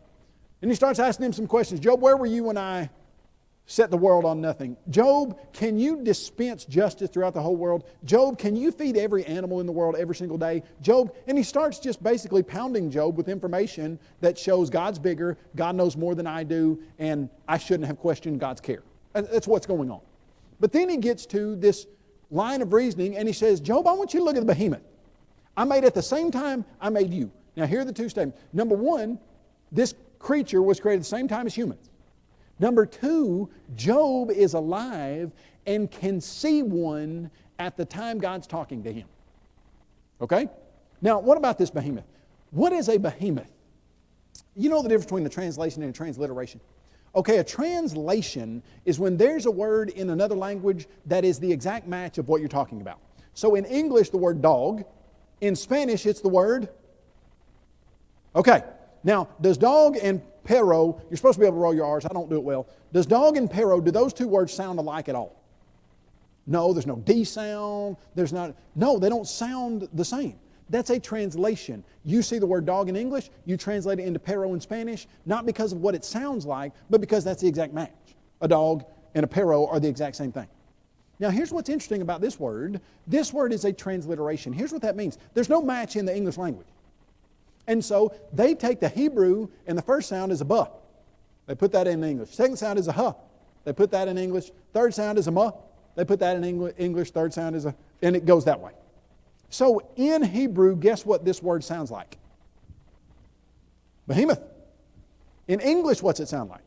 And he starts asking him some questions. Job, where were you when I set the world on nothing? Job, can you dispense justice throughout the whole world? Job, can you feed every animal in the world every single day? Job, and he starts just basically pounding Job with information that shows God's bigger, God knows more than I do, and I shouldn't have questioned God's care. That's what's going on. But then he gets to this line of reasoning, and he says, Job, I want you to look at the behemoth. I made at the same time I made you. Now here are the two statements. Number one, this creature was created at the same time as humans. Number two, Job is alive and can see one at the time God's talking to him. Okay? Now, what about this behemoth? What is a behemoth? You know the difference between the translation and a transliteration? Okay, a translation is when there's a word in another language that is the exact match of what you're talking about. So in English, the word dog. In Spanish, it's the word. Okay, now, does dog and perro, you're supposed to be able to roll your R's, I don't do it well. Does dog and perro, do those two words sound alike at all? No, there's no D sound, no, they don't sound the same. That's a translation. You see the word dog in English, you translate it into perro in Spanish, not because of what it sounds like, but because that's the exact match. A dog and a perro are the exact same thing. Now here's what's interesting about this word. This word is a transliteration. Here's what that means. There's no match in the English language. And so they take the Hebrew, and the first sound is a buh. They put that in English. Second sound is a huh. They put that in English. Third sound is a muh. They put that in English. Third sound is a, and it goes that way. So in Hebrew, guess what this word sounds like? Behemoth. In English, what's it sound like?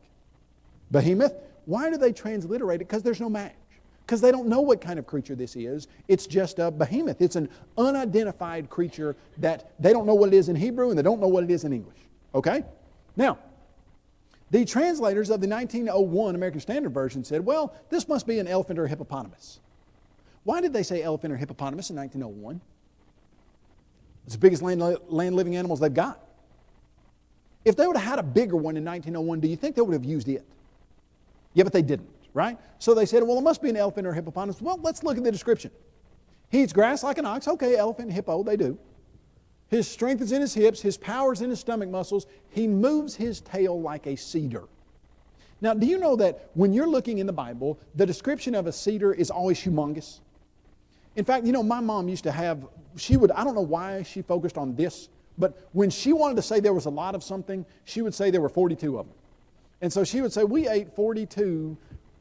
Behemoth. Why do they transliterate it? Because there's no match. Because they don't know what kind of creature this is. It's just a behemoth. It's an unidentified creature that they don't know what it is in Hebrew and they don't know what it is in English. Okay? Now, the translators of the 1901 American Standard Version said, well, this must be an elephant or a hippopotamus. Why did they say elephant or hippopotamus in 1901? It's the biggest land-living animals they've got. If they would have had a bigger one in 1901, do you think they would have used it? Yeah, but they didn't. Right? So they said, well, it must be an elephant or a hippopotamus. Well, let's look at the description. He eats grass like an ox. Okay, elephant, hippo, they do. His strength is in his hips. His power is in his stomach muscles. He moves his tail like a cedar. Now, do you know that when you're looking in the Bible, the description of a cedar is always humongous? In fact, you know, my mom used to have, I don't know why she focused on this, but when she wanted to say there was a lot of something, she would say there were 42 of them. And so she would say, we ate 42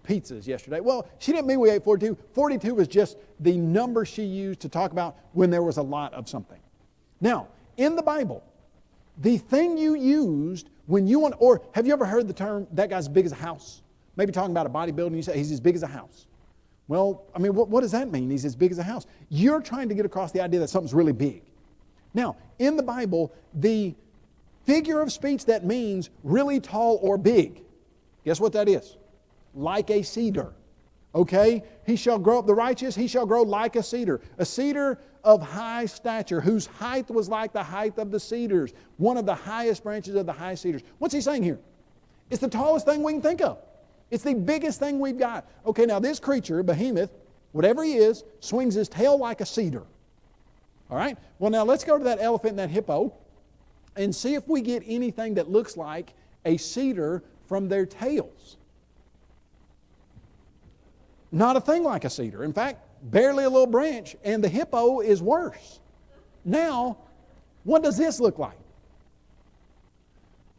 pizzas yesterday. Well, she didn't mean we ate 42. 42 was just the number she used to talk about when there was a lot of something. Now, in the Bible, the thing you used when you want, or have you ever heard the term, that guy's as big as a house? Maybe talking about a bodybuilding, you say he's as big as a house. Well, I mean, what does that mean? He's as big as a house. You're trying to get across the idea that something's really big. Now, in the Bible, the figure of speech that means really tall or big, guess what that is? Like a cedar. Okay? He shall grow up, the righteous, he shall grow like a cedar of high stature, whose height was like the height of the cedars, one of the highest branches of the high cedars. What's he saying here? It's the tallest thing we can think of. It's the biggest thing we've got. Okay, now this creature, behemoth, whatever he is, swings his tail like a cedar. All right? Well, now let's go to that elephant and that hippo and see if we get anything that looks like a cedar from their tails. Not a thing like a cedar. In fact, barely a little branch, and the hippo is worse. Now, what does this look like?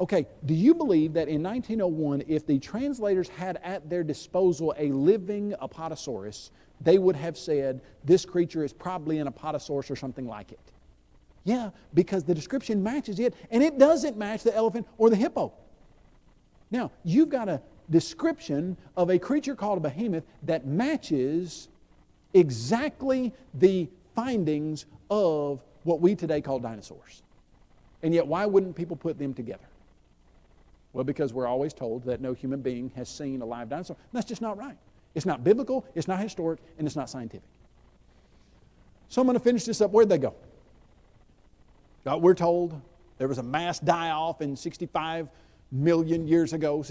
Okay, do you believe that in 1901, if the translators had at their disposal a living apatosaurus, they would have said, this creature is probably an apatosaurus or something like it? Yeah, because the description matches it, and it doesn't match the elephant or the hippo. Now, you've got a description of a creature called a behemoth that matches exactly the findings of what we today call dinosaurs. And yet, why wouldn't people put them together? Well, because we're always told that no human being has seen a live dinosaur. That's just not right. It's not biblical, it's not historic, and it's not scientific. So I'm going to finish this up. Where'd they go? We're told there was a mass die-off in 65 million years ago.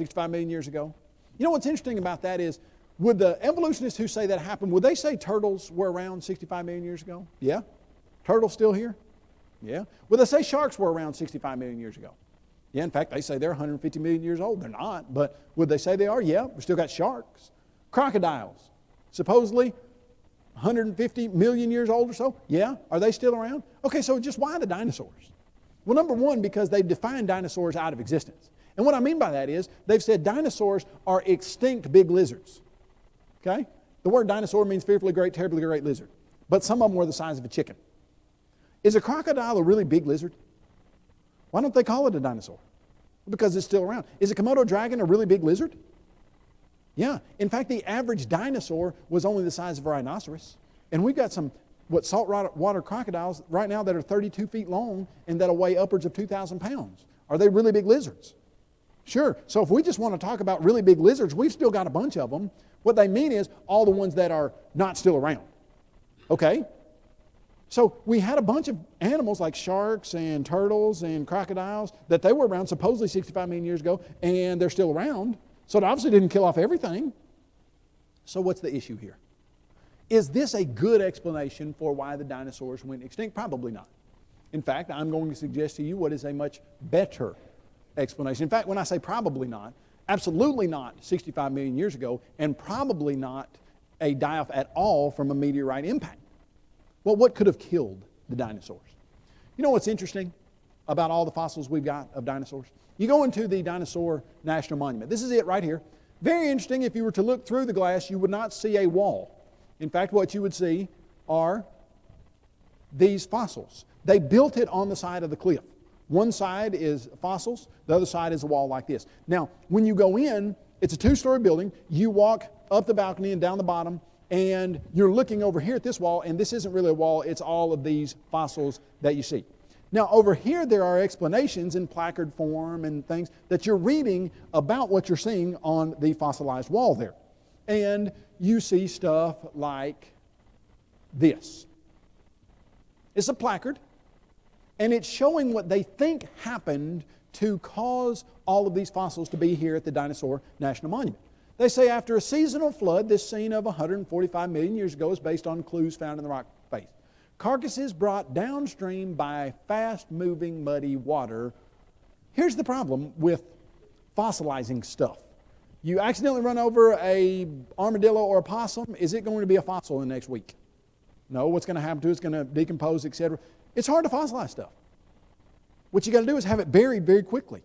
You know what's interesting about that is, would the evolutionists who say that happened, would they say turtles were around 65 million years ago? Yeah. Turtles still here? Yeah. Would they say sharks were around 65 million years ago? Yeah, in fact, they say they're 150 million years old. They're not, but would they say they are? Yeah, we still got sharks. Crocodiles, supposedly 150 million years old or so. Yeah, are they still around? Okay, so just why the dinosaurs? Well, number one, because they've defined dinosaurs out of existence. And what I mean by that is, they've said dinosaurs are extinct big lizards. Okay? The word dinosaur means fearfully great, terribly great lizard. But some of them were the size of a chicken. Is a crocodile a really big lizard? Why don't they call it a dinosaur? Because it's still around. Is a Komodo dragon a really big lizard? Yeah. In fact, the average dinosaur was only the size of a rhinoceros. And we've got some saltwater crocodiles right now that are 32 feet long and that'll weigh upwards of 2,000 pounds. Are they really big lizards? Sure. So if we just want to talk about really big lizards, we've still got a bunch of them. What they mean is all the ones that are not still around. Okay? So we had a bunch of animals like sharks and turtles and crocodiles that they were around supposedly 65 million years ago, and they're still around. So it obviously didn't kill off everything. So what's the issue here? Is this a good explanation for why the dinosaurs went extinct? Probably not. In fact, I'm going to suggest to you what is a much better explanation. In fact, when I say probably not, absolutely not 65 million years ago, and probably not a die-off at all from a meteorite impact. Well, what could have killed the dinosaurs? You know what's interesting about all the fossils we've got of dinosaurs? You go into the Dinosaur National Monument. This is it right here. Very interesting. If you were to look through the glass, you would not see a wall. In fact, what you would see are these fossils. They built it on the side of the cliff. One side is fossils, the other side is a wall like this. Now, when you go in, it's a two-story building. You walk up the balcony and down the bottom, and you're looking over here at this wall, and this isn't really a wall, it's all of these fossils that you see. Now, over here, there are explanations in placard form and things that you're reading about what you're seeing on the fossilized wall there. And you see stuff like this. It's a placard, and it's showing what they think happened to cause all of these fossils to be here at the Dinosaur National Monument. They say after a seasonal flood, this scene of 145 million years ago is based on clues found in the rock face. Carcasses brought downstream by fast-moving muddy water. Here's the problem with fossilizing stuff. You accidentally run over an armadillo or a possum, is it going to be a fossil in the next week? No, what's going to happen to it? It's going to decompose, etc. It's hard to fossilize stuff. What you got to do is have it buried very quickly.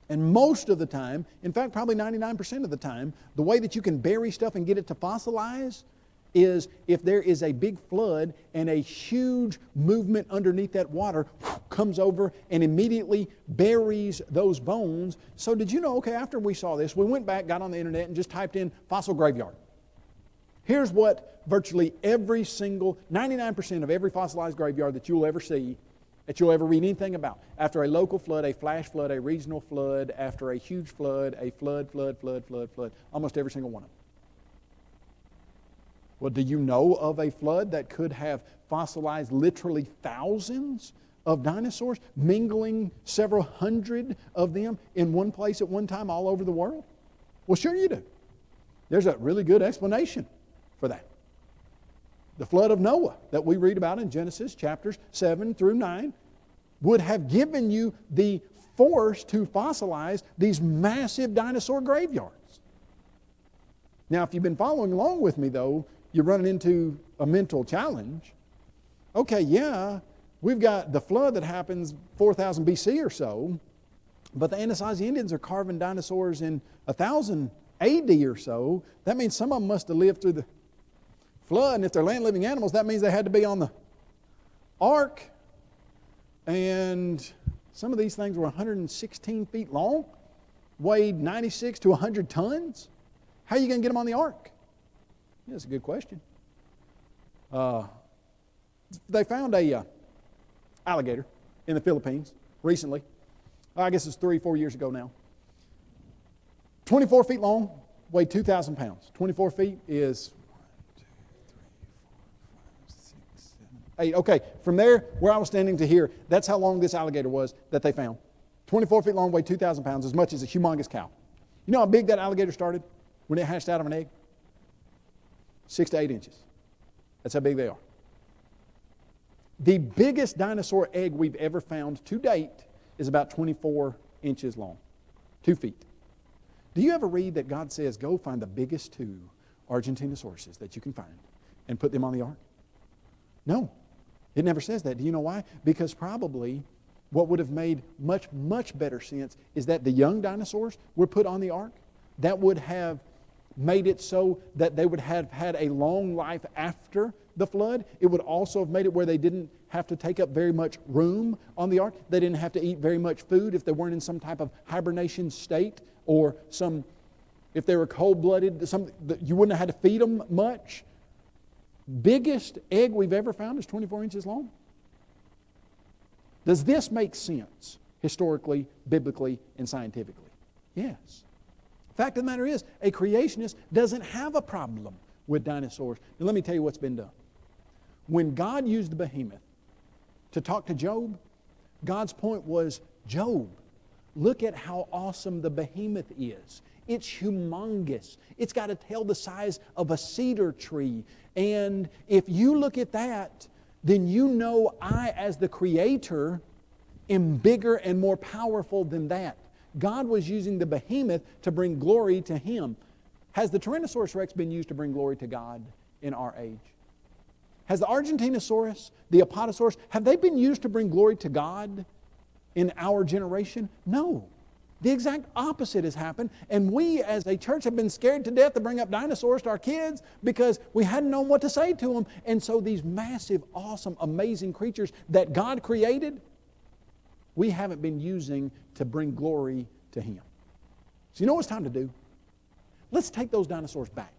And most of the time, in fact probably 99% of the time, the way that you can bury stuff and get it to fossilize is if there is a big flood and a huge movement underneath that water comes over and immediately buries those bones. So did you know, okay, after we saw this, we went back, got on the internet and just typed in fossil graveyard. Here's what virtually every single, 99% of every fossilized graveyard that you'll ever see, that you'll ever read anything about. After a local flood, a flash flood, a regional flood, after a huge flood, a flood, almost every single one of them. Well, do you know of a flood that could have fossilized literally thousands of dinosaurs, mingling several hundred of them in one place at one time all over the world? Well, sure you do. There's a really good explanation for that. The flood of Noah that we read about in Genesis chapters 7 through 9 would have given you the force to fossilize these massive dinosaur graveyards. Now, if you've been following along with me, though, you're running into a mental challenge. Okay, yeah, we've got the flood that happens 4,000 BC or so, but the Anasazi Indians are carving dinosaurs in 1,000 AD or so. That means some of them must have lived through the flood, and if they're land-living animals, that means they had to be on the ark. And some of these things were 116 feet long, weighed 96 to 100 tons. How are you going to get them on the ark? Yeah, that's a good question. They found a alligator in the Philippines recently. I guess it's 3-4 years ago now. 24 feet long, weighed 2,000 pounds. 24 feet is 8. Okay, from there, where I was standing to here, that's how long this alligator was that they found. 24 feet long, weighed 2,000 pounds, as much as a humongous cow. You know how big that alligator started when it hatched out of an egg? 6 to 8 inches. That's how big they are. The biggest dinosaur egg we've ever found to date is about 24 inches long, 2 feet. Do you ever read that God says, go find the biggest 2 Argentinasauruses that you can find and put them on the ark? No, it never says that. Do you know why? Because probably what would have made much, much better sense is that the young dinosaurs were put on the ark. That would have made it so that they would have had a long life after the flood. It would also have made it where they didn't have to take up very much room on the ark. They didn't have to eat very much food if they weren't in some type of hibernation state, or if they were cold-blooded, you wouldn't have had to feed them much. Biggest egg we've ever found is 24 inches long. Does this make sense historically, biblically, and scientifically? Yes. Fact of the matter is, a creationist doesn't have a problem with dinosaurs. Now let me tell you what's been done. When God used the behemoth to talk to Job, God's point was, Job, look at how awesome the behemoth is. It's humongous. It's got a tail the size of a cedar tree. And if you look at that, then you know I, as the Creator, am bigger and more powerful than that. God was using the behemoth to bring glory to Him. Has the Tyrannosaurus Rex been used to bring glory to God in our age? Has the Argentinosaurus, the Apatosaurus, have they been used to bring glory to God in our generation? No. The exact opposite has happened, and we as a church have been scared to death to bring up dinosaurs to our kids because we hadn't known what to say to them. And so these massive, awesome, amazing creatures that God created, we haven't been using to bring glory to Him. So you know what it's time to do? Let's take those dinosaurs back.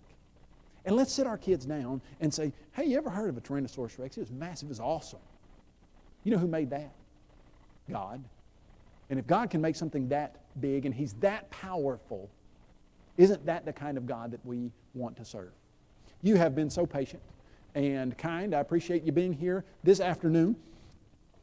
And let's sit our kids down and say, hey, you ever heard of a Tyrannosaurus Rex? It was massive, it was awesome. You know who made that? God. And if God can make something that big and He's that powerful, isn't that the kind of God that we want to serve? You have been so patient and kind. I appreciate you being here this afternoon.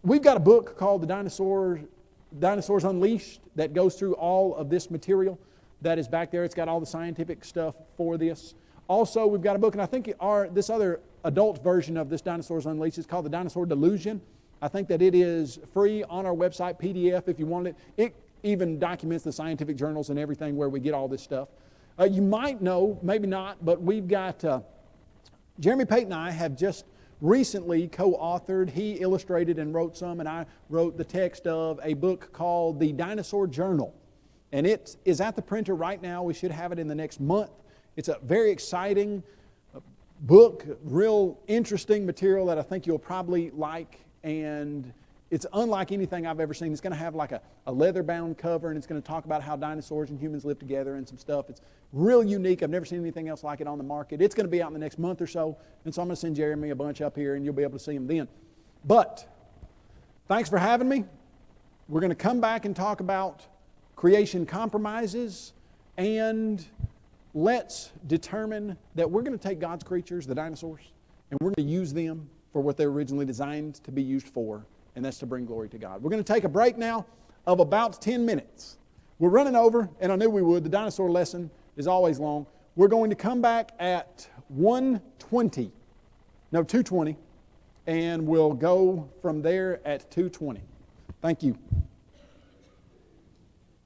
We've got a book called The Dinosaurs Unleashed that goes through all of this material that is back there. It's got all the scientific stuff for this. Also, we've got a book, and I think this other adult version of this Dinosaurs Unleashed is called The Dinosaur Delusion. I think that it is free on our website, PDF, if you want it. It even documents the scientific journals and everything where we get all this stuff. You might know, maybe not, but we've got, Jeremy Pate and I have just recently co-authored. He illustrated and wrote some, and I wrote the text of a book called The Dinosaur Journal. And it is at the printer right now. We should have it in the next month. It's a very exciting book, real interesting material that I think you'll probably like. And it's unlike anything I've ever seen. It's going to have like a leather-bound cover, and it's going to talk about how dinosaurs and humans live together and some stuff. It's real unique. I've never seen anything else like it on the market. It's going to be out in the next month or so, and so I'm going to send Jeremy a bunch up here, and you'll be able to see them then. But thanks for having me. We're going to come back and talk about creation compromises, and let's determine that we're going to take God's creatures, the dinosaurs, and we're going to use them for what they're originally designed to be used for, and that's to bring glory to God. We're going to take a break now of about 10 minutes. We're running over, and I knew we would. The dinosaur lesson is always long. We're going to come back at 2:20, and we'll go from there at 2:20. Thank you.